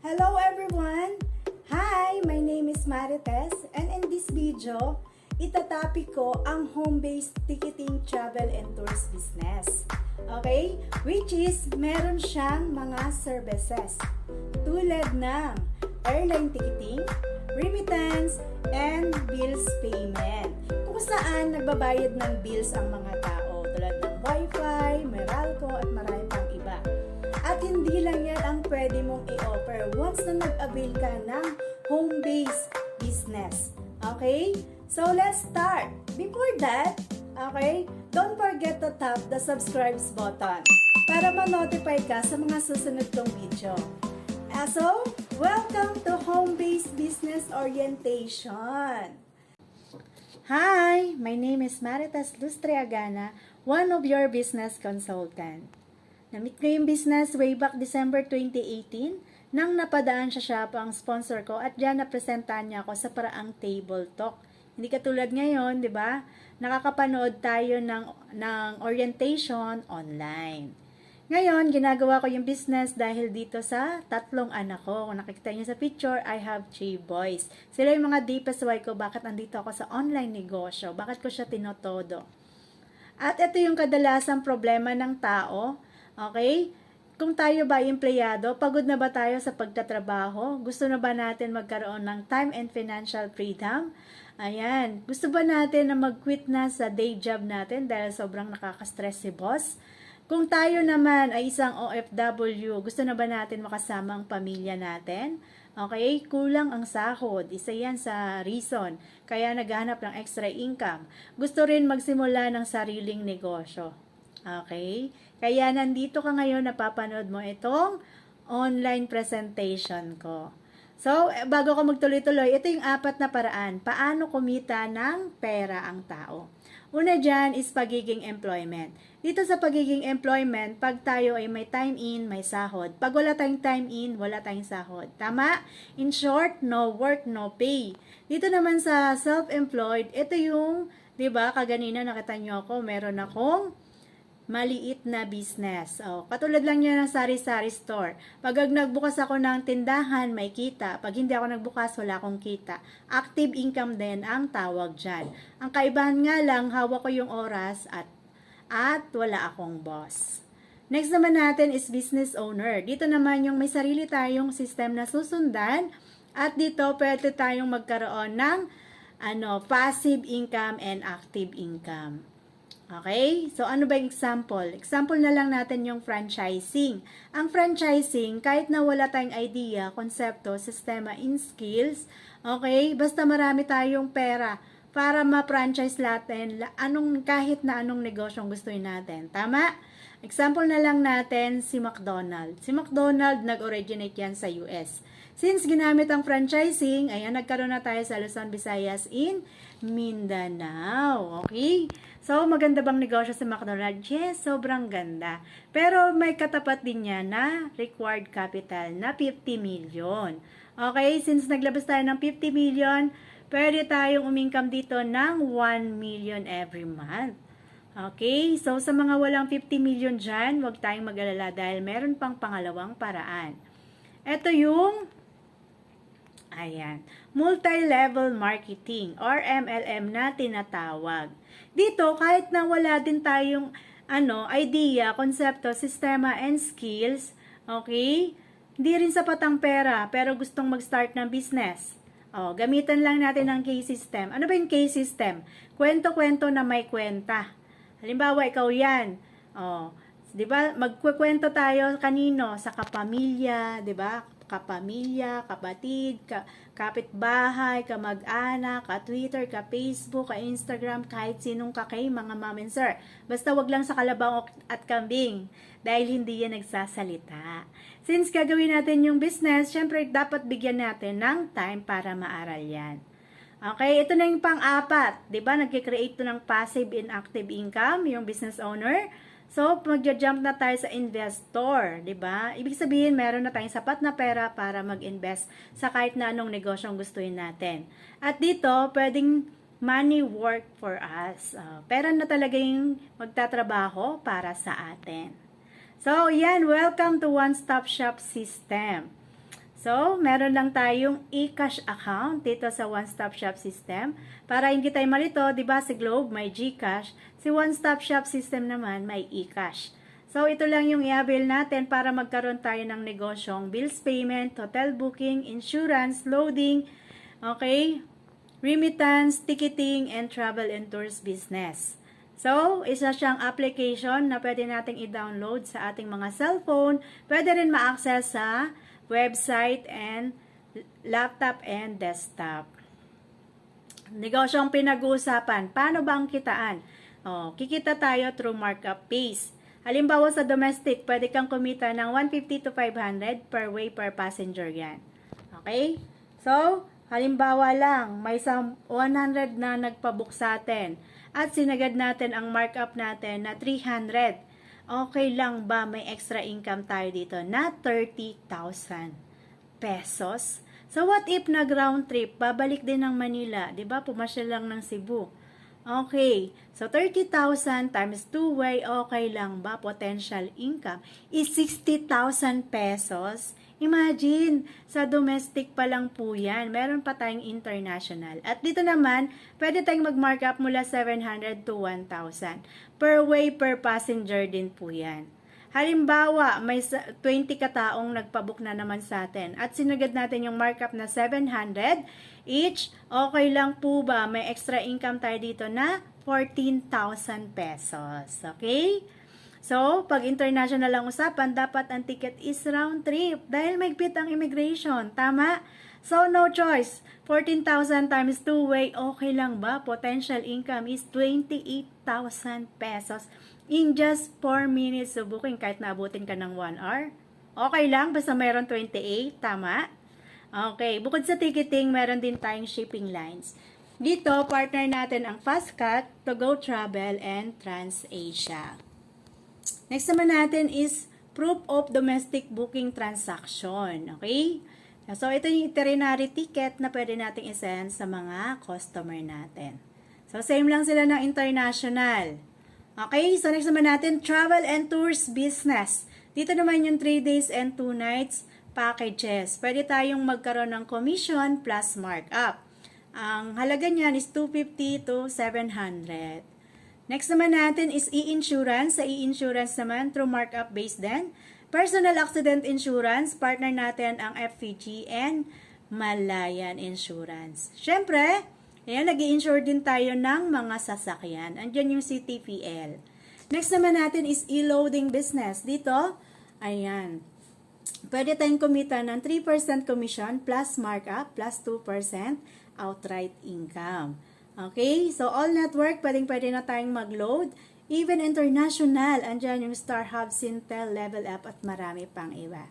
Hello everyone! Hi! My name is Marites and in this video, itatopic ko ang home-based ticketing travel and tours business. Okay? Which is, meron siyang mga services tulad ng airline ticketing, remittance, and bills payment. Kung saan nagbabayad ng bills ang mga tao tulad ng Wi-Fi, Meralco at marami pang iba. At hindi lang yan ang pwede mong i-offer once na nag-avail ka ng home-based business. Okay? So, let's start. Before that, okay, don't forget to tap the subscribe button para ma-notify ka sa mga susunod kong video. So, welcome to Home-Based Business Orientation. Hi! My name is Marites Lustriagana, one of your business consultant. Namit ko yung business way back December 2018 nang napadaan siya ang sponsor ko at diyan napresentahan niya ako sa paraang table talk. Hindi katulad ngayon, di ba? Nakakapanood tayo ng orientation online. Ngayon, ginagawa ko yung business dahil dito sa tatlong anak ko. Kung nakikita niyo sa picture, I have 3 boys. Sila yung mga deepest why ko bakit andito ako sa online negosyo. Bakit ko siya tinotodo. At ito yung kadalasang problema ng tao. Okay? Kung tayo ba empleyado, pagod na ba tayo sa pagtatrabaho? Gusto na ba natin magkaroon ng time and financial freedom? Ayan. Gusto ba natin na mag-quit na sa day job natin dahil sobrang nakaka-stress si boss? Kung tayo naman ay isang OFW, gusto na ba natin makasama ang pamilya natin? Okay? Kulang ang sahod. Isa yan sa reason. Kaya naghanap ng extra income. Gusto rin magsimula ng sariling negosyo. Okay? Kaya nandito ka ngayon, napapanood mo itong online presentation ko. So, bago ko magtuloy-tuloy, ito yung 4 na paraan. Paano kumita ng pera ang tao? Una dyan is pagiging employment. Dito sa pagiging employment, pag tayo ay may time in, may sahod. Pag wala tayong time in, wala tayong sahod. Tama? In short, no work, no pay. Dito naman sa self-employed, ito yung, di ba, kaganina nakita nyo ako, meron akong maliit na business. Katulad lang yan ng sari-sari store. Pag nagbukas ako ng tindahan, may kita. Pag hindi ako nagbukas, wala akong kita. Active income din ang tawag dyan. Ang kaibahan nga lang, hawak ko yung oras at wala akong boss. Next naman natin is business owner. Dito naman yung may sarili tayong system na susundan at dito pwede tayong magkaroon ng passive income and active income. Okay? So, ano ba yung example? Example na lang natin yung franchising. Ang franchising, kahit na wala tayong idea, konsepto, sistema, in skills, okay? Basta marami tayong pera para ma-franchise natin kahit na anong negosyong gustuin natin. Tama? Example na lang natin si McDonald's. Si McDonald's, nag-originate yan sa US. Since ginamit ang franchising, ayan, nagkaroon na tayo sa Luzon, Visayas, in Mindanao. Okay? So, maganda bang negosyo sa McDonald's? Yes, sobrang ganda. Pero may katapat din niya na required capital na 50 million. Okay? Since naglabas tayo ng 50 million, pwede tayong umingkam dito ng 1 million every month. Okay? So, sa mga walang 50 million dyan, huwag tayong mag-alala dahil meron pang pangalawang paraan. Ito yung multi-level marketing or MLM na tinatawag. Dito, kahit na wala din tayong idea, konsepto, sistema, and skills, okay? Hindi rin sapat ang pera, pero gustong mag-start ng business. Gamitan lang natin ang K-system. Ano ba yung K-system? Kwento-kwento na may kwenta. Halimbawa, ikaw yan. Di ba? Magkukwento tayo kanino? Sa kapamilya, di ba? Kapamilya, kapatid, kapitbahay, kamag-anak, ka-Twitter, ka-Facebook, ka-Instagram, kahit sinong kakay, mga mom and sir. Basta wag lang sa kalabaw at kambing dahil hindi yan nagsasalita. Since gagawin natin yung business, syempre dapat bigyan natin ng time para maaral yan. Okay, ito na yung pang-4. Diba, nag-create to ng passive and active income, yung business owner. So, magja-jump na tayo sa investor, 'di ba? Ibig sabihin, meron na tayong sapat na pera para mag-invest sa kahit na anong negosyong gustuin natin. At dito, pwedeng money work for us. Pera na talaga yung magtatrabaho para sa atin. So, yan, welcome to One Stop Shop System. So, meron lang tayong e-cash account dito sa One Stop Shop System. Para hindi tayo malito, di ba si Globe may GCash, si One Stop Shop System naman may e-cash. So, ito lang yung i-avail natin para magkaroon tayo ng negosyong bills payment, hotel booking, insurance, loading, okay, remittance, ticketing, and travel and tours business. So, isa siyang application na pwede nating i-download sa ating mga cellphone. Pwede rin ma-access sa website and laptop and desktop. Negosyong pinag-uusapan. Paano ba ang kitaan? Kikita tayo through markup base. Halimbawa sa domestic, pwede kang kumita ng 150 to 500 per way per passenger yan. Okay? So, halimbawa lang, may 100 na nagpabook sa atin at sinagad natin ang markup natin na 300. Okay lang ba may extra income tayo dito na 30,000 pesos? So what if nag-round trip, babalik din ng Manila, 'di ba? Pumasyal lang ng Cebu. Okay, so 30,000 times 2 way, okay lang ba? Potential income is 60,000 pesos. Imagine, sa domestic pa lang po yan. Meron pa tayong international. At dito naman, pwede tayong mag-markup mula 700 to 1,000. Per way, per passenger din po yan. Halimbawa, may 20 kataong nagpabook na naman sa atin. At sinagad natin yung markup na 700 each. Okay lang po ba? May extra income tayo dito na 14,000 pesos. Okay? So, pag international ang usapan, dapat ang ticket is round trip dahil maigpit ang immigration. Tama? So, no choice. 14,000 times 2 way, okay lang ba? Potential income is 28,000 pesos in just 4 minutes of booking kahit naabutin ka ng 1 hour. Okay lang, basta mayroon 28. Tama? Okay. Bukod sa ticketing, meron din tayong shipping lines. Dito, partner natin ang Fastcat, Togo Travel, and TransAsia. Next naman natin is proof of domestic booking transaction. Okay? So, ito yung itinerary ticket na pwede nating isend sa mga customer natin. So, same lang sila ng international. Okay? So, next naman natin, travel and tours business. Dito naman yung 3 days and 2 nights packages. Pwede tayong magkaroon ng commission plus markup. Ang halaga niyan is 250 to 700. Next naman natin is e-insurance. Sa e-insurance naman, through markup based din. Personal accident insurance, partner natin ang FVG and Malayan Insurance. Siyempre, ayan, nag-i-insure din tayo ng mga sasakyan. Andiyan yung CTPL. Next naman natin is e-loading business. Dito, ayan, pwede tayong kumita ng 3% commission plus markup plus 2% outright income. Okay, so all network, pwede na tayong mag-load. Even international, andyan yung StarHub, Sintel, Level Up, at marami pang iba.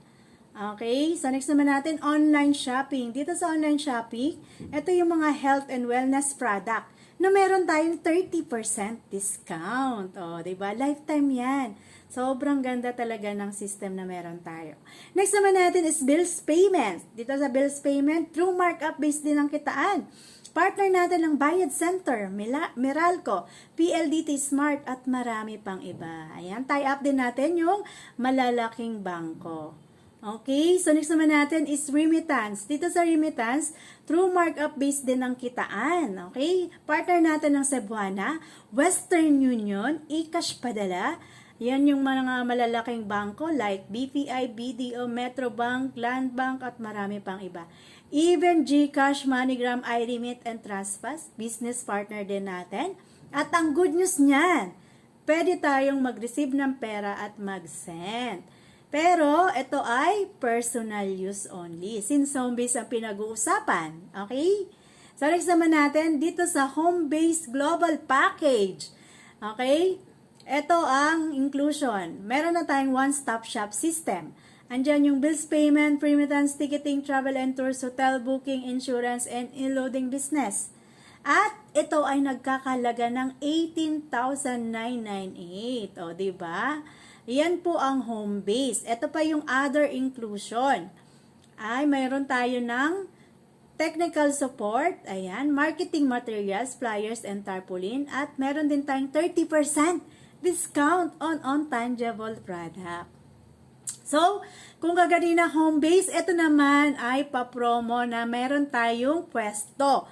Okay, so next naman natin, online shopping. Dito sa online shopping, ito yung mga health and wellness product na meron tayong 30% discount. O, diba? Lifetime yan. Sobrang ganda talaga ng system na meron tayo. Next naman natin is bills payment. Dito sa bills payment, through markup based din ang kitaan. Partner natin ang Bayad Center, Meralco, PLDT Smart at marami pang iba. Ayan, tie-up din natin yung malalaking bangko. Okay, so next naman natin is remittance. Dito sa remittance, through markup based din ang kitaan. Okay, partner natin ang Cebuana, Western Union, eCash Padala. Yan yung mga malalaking bangko like BPI, BDO, Metrobank, Landbank at marami pang iba. Even GCash, MoneyGram, iRemit, and TrustPass, business partner din natin. At ang good news niyan, pwede tayong mag-receive ng pera at mag-send. Pero, ito ay personal use only. Since home-based ang pinag-uusapan. Okay? So, next naman natin, dito sa home-based global package. Okay? Ito ang inclusion. Meron na tayong one-stop shop system. Andyan yung bills payment, remittance, ticketing, travel and tours, hotel booking, insurance, and in-loading business. At ito ay nagkakalaga ng 18,998. O, diba? Yan po ang home base. Ito pa yung other inclusion. Ay, mayroon tayo ng technical support, ayan, marketing materials, flyers, and tarpaulin. At meron din tayong 30% discount on tangible product. So, kung kaganina home base, ito naman ay pa-promo na meron tayong pwesto.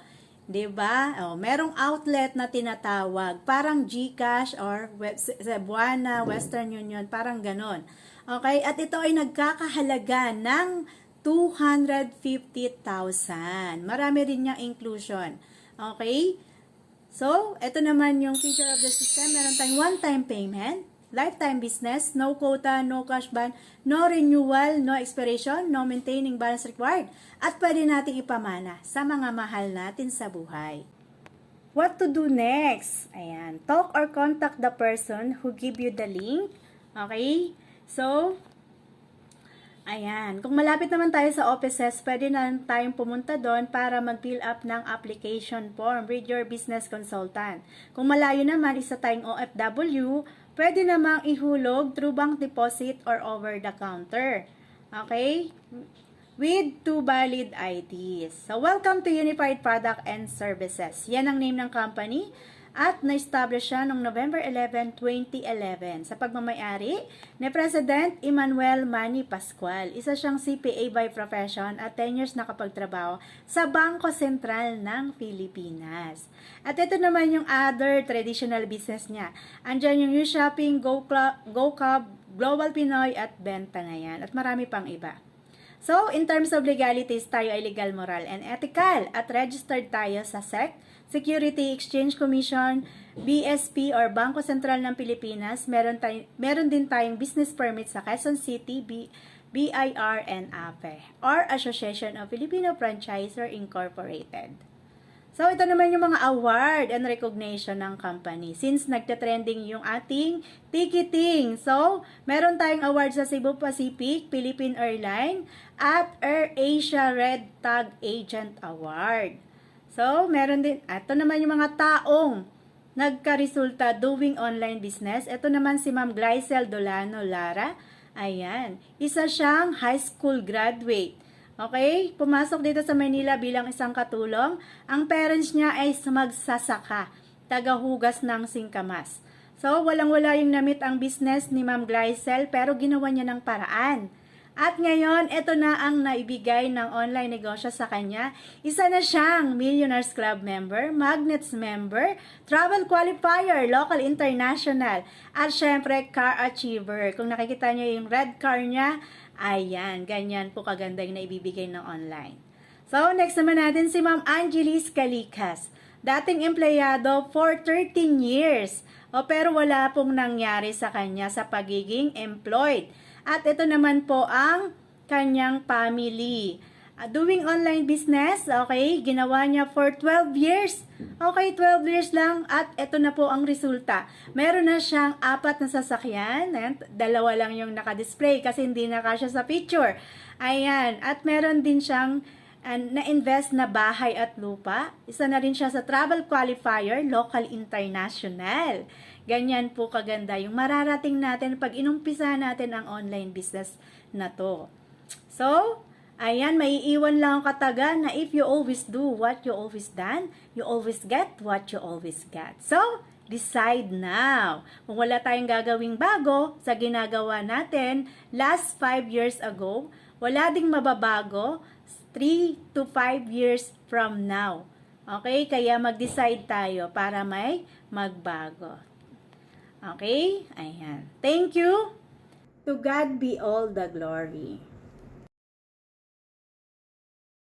'Di ba? Oh, merong outlet na tinatawag, parang GCash or Cebuana, Western Union, parang ganon. Okay? At ito ay nagkakahalaga ng 250,000. Marami rin niyang inclusion. Okay? So, ito naman yung feature of the system. Meron tayong one-time payment, lifetime business, no quota, no cash ban, no renewal, no expiration, no maintaining balance required, at pwede nating ipamana sa mga mahal natin sa buhay. What to do next? Ayan, talk or contact the person who give you the link. Okay? So, ayan, kung malapit naman tayo sa offices, pwede na tayong pumunta doon para mag-fill up ng application form with your business consultant. Kung malayo naman, isa tayong OFW, pwede namang ihulog through bank deposit or over the counter. Okay? With 2 valid IDs. So, welcome to Unified Product and Services. Yan ang name ng company. At na-establish siya noong November 11, 2011 sa pagmamayari ni President Emmanuel Manny Pascual. Isa siyang CPA by profession at 10 years nakapagtrabaho sa Bangko Sentral ng Pilipinas. At ito naman yung other traditional business niya. Andyan yung U-Shopping, GoCub, Global Pinoy at Benta na yan. At marami pang iba. So, in terms of legalities, tayo ay legal, moral, and ethical. At registered tayo sa SEC, Security Exchange Commission, BSP or Bangko Sentral ng Pilipinas. Meron din tayong business permit sa Quezon City, BIR and AFE or Association of Filipino Franchisor Incorporated. So, ito naman yung mga award and recognition ng company. Since nagte-trending yung ating ticketing. So, meron tayong award sa Cebu Pacific, Philippine Airline, at AirAsia Red Tag Agent Award. So, meron din, ito naman yung mga taong nagka-resulta doing online business. Ito naman si Ma'am Glycel Dolano Lara. Ayan, isa siyang high school graduate. Okay, pumasok dito sa Manila bilang isang katulong. Ang parents niya ay magsasaka, tagahugas ng singkamas. So, walang-wala yung namit ang business ni Ma'am Glycel pero ginawa niya ng paraan. At ngayon, ito na ang naibigay ng online negosyo sa kanya. Isa na siyang Millionaires Club member, Magnets member, Travel Qualifier, Local International, at syempre Car Achiever. Kung nakikita niyo yung red car niya, ayan, ganyan po kaganda yung naibibigay ng online. So, next naman natin si Ma'am Angelis Calikas. Dating empleyado for 13 years. Pero wala pong nangyari sa kanya sa pagiging employed. At ito naman po ang kanyang family. Doing online business, okay, ginawa niya for 12 years. Okay, 12 years lang at ito na po ang resulta. Meron na siyang 4 na sasakyan. Ayan, 2 lang yung naka-display kasi hindi na kasya sa picture. Ayan, at meron din siyang na-invest na bahay at lupa. Isa na rin siya sa Travel Qualifier, Local International. Ganyan po kaganda yung mararating natin pag inumpisa natin ang online business na to. So, ayan, maiiwan lang ang kataga na if you always do what you always done, you always get what you always got. So, decide now. Kung wala tayong gagawing bago sa ginagawa natin last 5 years ago, wala ding mababago 3 to 5 years from now. Okay? Kaya mag-decide tayo para may magbago. Okay? Ayan. Thank you. To God be all the glory.